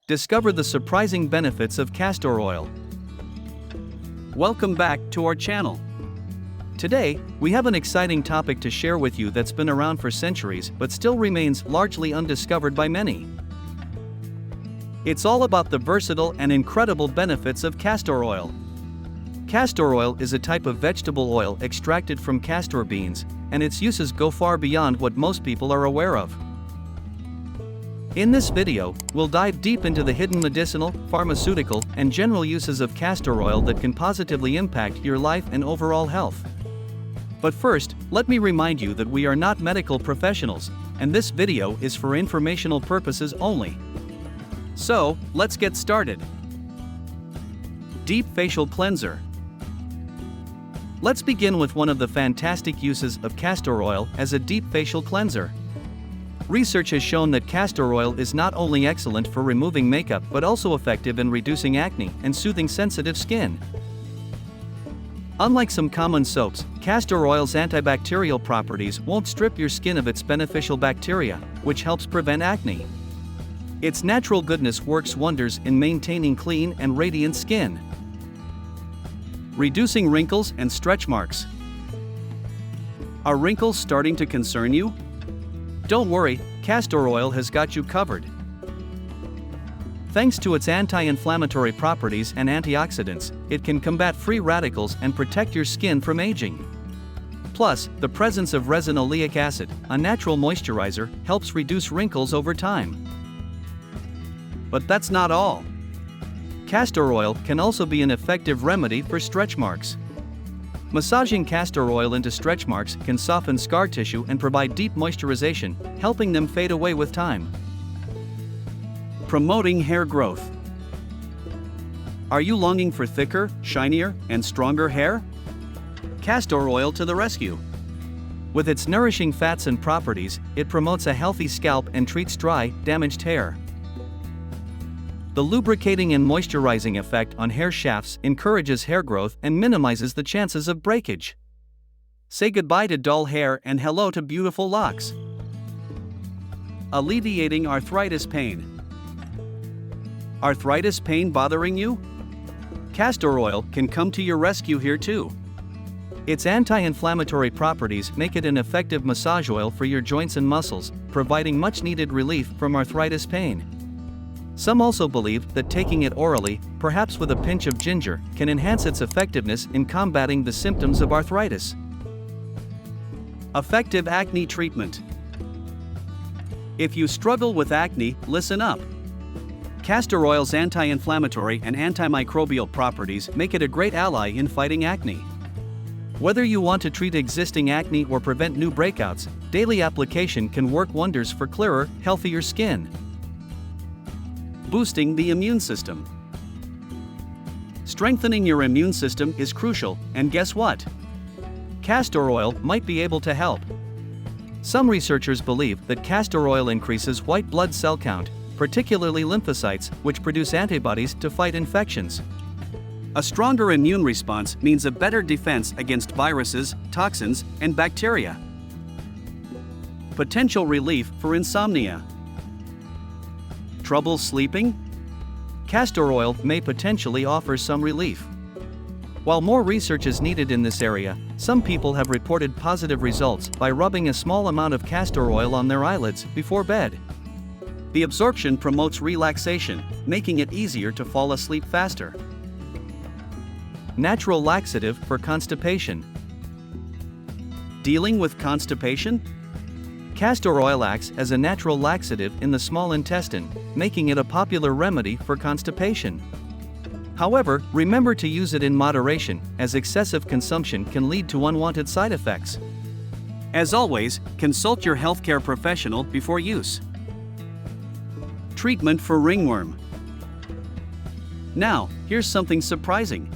Discover the surprising benefits of castor oil. Welcome back to our channel. Today, we have an exciting topic to share with you that's been around for centuries but still remains largely undiscovered by many. It's all about the versatile and incredible benefits of castor oil. Castor oil is a type of vegetable oil extracted from castor beans, and its uses go far beyond what most people are aware of. In this video, we'll dive deep into the hidden medicinal, pharmaceutical, and general uses of castor oil that can positively impact your life and overall health. But first, let me remind you that we are not medical professionals, and this video is for informational purposes only. So, let's get started. Deep Facial Cleanser. Let's begin with one of the fantastic uses of castor oil as a deep facial cleanser. Research has shown that castor oil is not only excellent for removing makeup but also effective in reducing acne and soothing sensitive skin. Unlike some common soaps, castor oil's antibacterial properties won't strip your skin of its beneficial bacteria, which helps prevent acne. Its natural goodness works wonders in maintaining clean and radiant skin. Reducing wrinkles and stretch marks. Are wrinkles starting to concern you? Don't worry, castor oil has got you covered. Thanks to its anti-inflammatory properties and antioxidants, it can combat free radicals and protect your skin from aging. Plus, the presence of resin oleic acid, a natural moisturizer, helps reduce wrinkles over time. But that's not all. Castor oil can also be an effective remedy for stretch marks. Massaging castor oil into stretch marks can soften scar tissue and provide deep moisturization, helping them fade away with time. Promoting hair growth. Are you longing for thicker, shinier, and stronger hair? Castor oil to the rescue. With its nourishing fats and properties, it promotes a healthy scalp and treats dry, damaged hair. The lubricating and moisturizing effect on hair shafts encourages hair growth and minimizes the chances of breakage. Say goodbye to dull hair and hello to beautiful locks. Alleviating arthritis pain. Arthritis pain bothering you? Castor oil can come to your rescue here too. Its anti-inflammatory properties make it an effective massage oil for your joints and muscles, providing much-needed relief from arthritis pain. Some also believe that taking it orally, perhaps with a pinch of ginger, can enhance its effectiveness in combating the symptoms of arthritis. Effective acne treatment. If you struggle with acne, listen up. Castor oil's anti-inflammatory and antimicrobial properties make it a great ally in fighting acne. Whether you want to treat existing acne or prevent new breakouts, daily application can work wonders for clearer, healthier skin. Boosting the immune system. Strengthening your immune system is crucial, and guess what? Castor oil might be able to help. Some researchers believe that castor oil increases white blood cell count, particularly lymphocytes, which produce antibodies to fight infections. A stronger immune response means a better defense against viruses, toxins, and bacteria. Potential relief for insomnia. Trouble sleeping? Castor oil may potentially offer some relief. While more research is needed in this area, some people have reported positive results by rubbing a small amount of castor oil on their eyelids before bed. The absorption promotes relaxation, making it easier to fall asleep faster. Natural laxative for constipation. Dealing with constipation? Castor oil acts as a natural laxative in the small intestine, making it a popular remedy for constipation. However, remember to use it in moderation, as excessive consumption can lead to unwanted side effects. As always, consult your healthcare professional before use. Treatment for ringworm. Now, here's something surprising.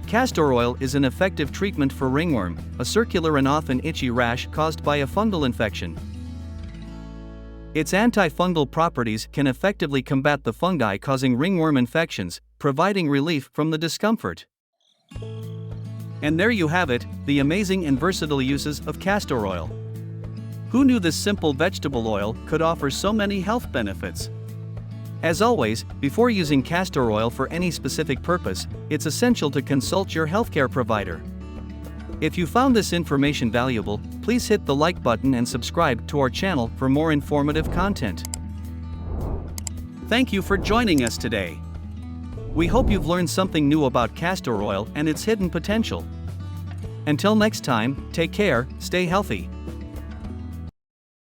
Castor oil is an effective treatment for ringworm, a circular and often itchy rash caused by a fungal infection. Its antifungal properties can effectively combat the fungi causing ringworm infections, providing relief from the discomfort. And there you have it, the amazing and versatile uses of castor oil. Who knew this simple vegetable oil could offer so many health benefits? As always, before using castor oil for any specific purpose, it's essential to consult your healthcare provider. If you found this information valuable, please hit the like button and subscribe to our channel for more informative content. Thank you for joining us today. We hope you've learned something new about castor oil and its hidden potential. Until next time, take care, stay healthy.